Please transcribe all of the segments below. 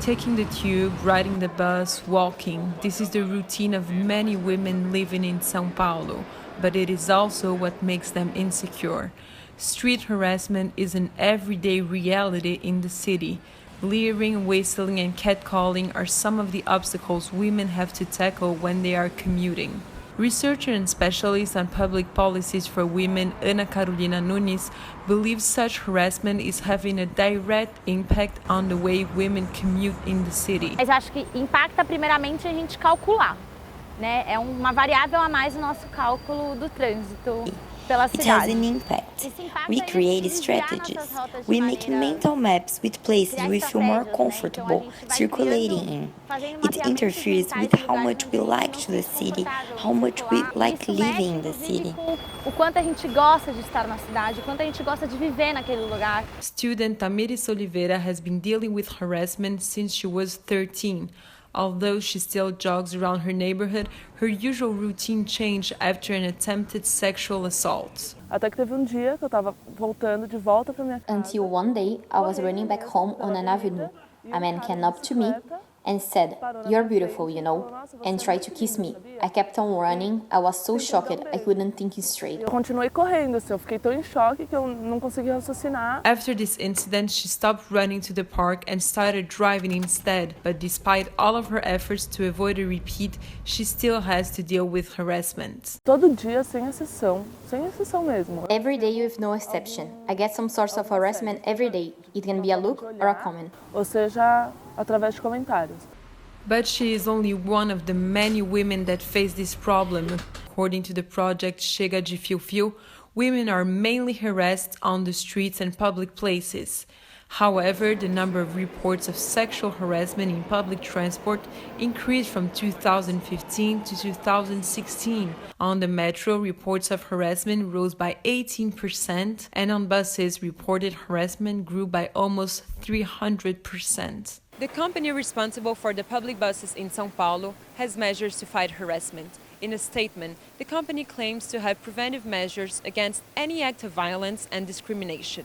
Taking the tube, riding the bus, walking, this is the routine of many women living in São Paulo, but it is also what makes them insecure. Street harassment is an everyday reality in the city. Leering, whistling, and catcalling are some of the obstacles women have to tackle when they are commuting. Researcher and specialist on public policies for women, Ana Carolina Nunes, believes such harassment is having a direct impact on the way women commute in the city. Mas acho que impacta primeiramente a gente calcular, né? É uma variável a mais no nosso cálculo do trânsito pela It cidade. has an impact. We create strategies. We make mental maps with places we feel more comfortable circulating in. It interferes with how much we like to the city, how much we like living in the city. O quanto a gente gosta de estar na cidade, o quanto a gente gosta de viver naquele lugar. Student Tamiris Oliveira has been dealing with harassment since she was 13. Although she still jogs around her neighborhood, her usual routine changed after an attempted sexual assault. Até que teve dia que eu estava voltando de volta para minha casa. Until one day, I was running back home on an avenue. A man came up to me and said, "You're beautiful, you know," and tried to kiss me. I kept on running. I was so shocked I couldn't think straight. Eu continuei correndo, assim, eu fiquei tão em choque que eu não consegui raciocinar. After this incident, she stopped running to the park and started driving instead. But despite all of her efforts to avoid a repeat, she still has to deal with harassment. Todo dia, sem exceção mesmo. Every day with no exception. I get some sorts of harassment every day. It can be a look or a comment. Ou seja, através de comentários. But she is only one of the many women that face this problem. According to the project Chega de Fio Fio, women are mainly harassed on the streets and public places. However, the number of reports of sexual harassment in public transport increased from 2015 to 2016. On the metro, reports of harassment rose by 18%, and on buses, reported harassment grew by almost 300%. The company responsible for the public buses in São Paulo has measures to fight harassment. In a statement, the company claims to have preventive measures against any act of violence and discrimination.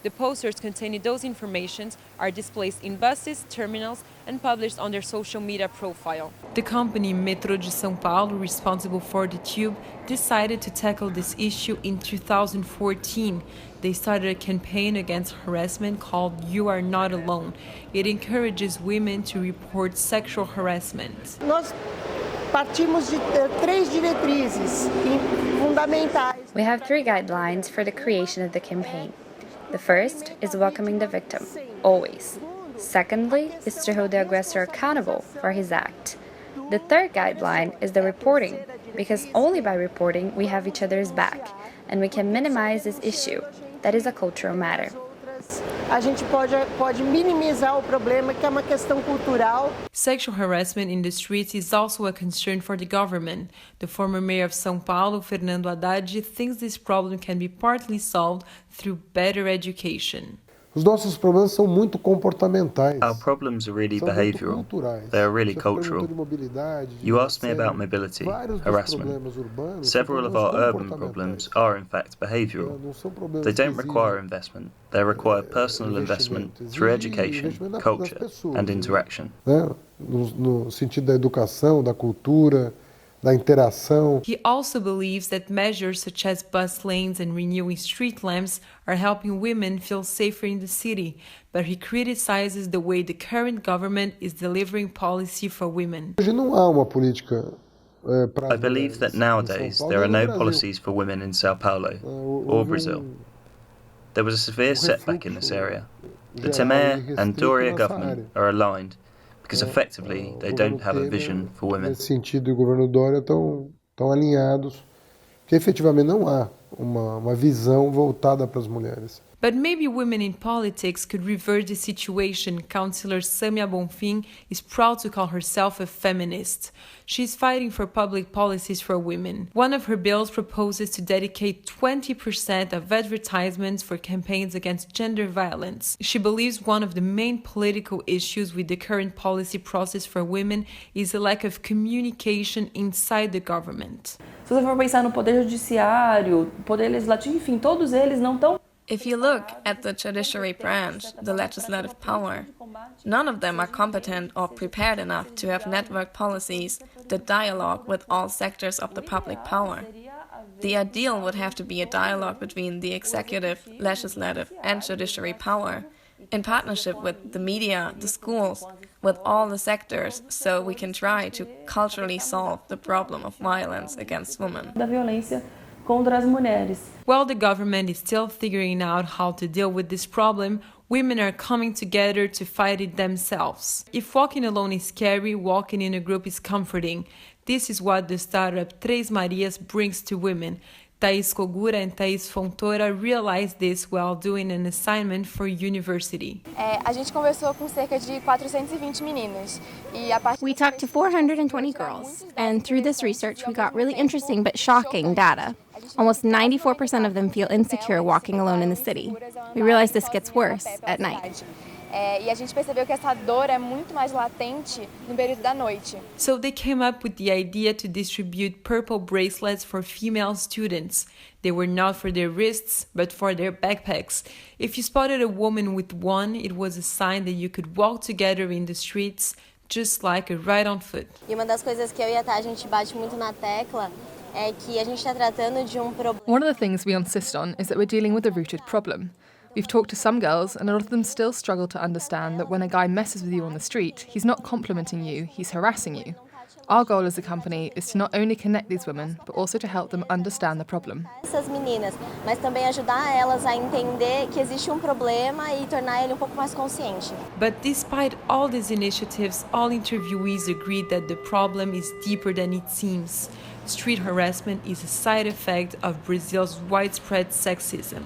The posters containing those informations are displayed in buses, terminals, and published on their social media profile. The company Metrô de São Paulo, responsible for the tube, decided to tackle this issue in 2014. They started a campaign against harassment called You Are Not Alone. It encourages women to report sexual harassment. Nós partimos de três diretrizes fundamentais. We have 3 guidelines for the creation of the campaign. The first is welcoming the victim, always. Secondly is to hold the aggressor accountable for his act. The third guideline is the reporting, because only by reporting we have each other's back, and we can minimize this issue. That is a cultural matter. A gente pode minimizar o problema, que é uma questão cultural. Sexual harassment in the streets is also a concern for the government. The former mayor of São Paulo, Fernando Haddad, thinks this problem can be partly solved through better education. Os nossos problemas são muito comportamentais. Our problems are really behavioral. They are really cultural. You asked me about mobility, harassment. Several of our urban problems are in fact behavioral. They don't require investment. They require personal investment through education, culture and interaction. No sentido da educação, da cultura, da interação. He also believes that measures such as bus lanes and renewing street lamps are helping women feel safer in the city, but he criticizes the way the current government is delivering policy for women. Hoje não há uma política para I believe that nowadays there are no policies for women in São Paulo or Brazil. There was a severe setback in this area. The Temer and Doria government are aligned, because effectively they don't have a vision for women. Nesse sentido, o governo Dória estão alinhados, que efetivamente não há uma visão voltada para as mulheres. But maybe women in politics could reverse the situation. Councillor Samia Bonfim is proud to call herself a feminist. She's fighting for public policies for women. One of her bills proposes to dedicate 20% of advertisements for campaigns against gender violence. She believes one of the main political issues with the current policy process for women is a lack of communication inside the government. Se você for pensar no poder judiciário, poder legislativo, enfim, todos eles não estão If you look at the judiciary branch, the legislative power, none of them are competent or prepared enough to have network policies that dialogue with all sectors of the public power. The ideal would have to be a dialogue between the executive, legislative, and judiciary power, in partnership with the media, the schools, with all the sectors, so we can try to culturally solve the problem of violence against women. While the government is still figuring out how to deal with this problem, women are coming together to fight it themselves. If walking alone is scary, walking in a group is comforting. This is what the startup Três Marias brings to women. Thais Kogura and Thais Fontoura realized this while doing an assignment for university. A gente conversou com cerca de 420 meninas. We talked to 420 girls, and through this research we got really interesting but shocking data. Almost 94% of them feel insecure walking alone in the city. We realized this gets worse at night. E a gente percebeu que essa dor é muito mais latente no período da noite. So they came up with the idea to distribute purple bracelets for female students. They were not for their wrists, but for their backpacks. If you spotted a woman with one, it was a sign that you could walk together in the streets, just like a ride on foot. E uma das coisas que eu e a Tá, a gente bate muito na tecla é que a gente está tratando de problema. One of the things we insist on is that we're dealing with a rooted problem. We've talked to some girls, and a lot of them still struggle to understand that when a guy messes with you on the street, he's not complimenting you, he's harassing you. Our goal as a company is to not only connect these women, but also to help them understand the problem. Essas meninas, mas também ajudar elas a entender que existe problema e tornar ele pouco mais consciente. But despite all these initiatives, all interviewees agreed that the problem is deeper than it seems. Street harassment is a side effect of Brazil's widespread sexism.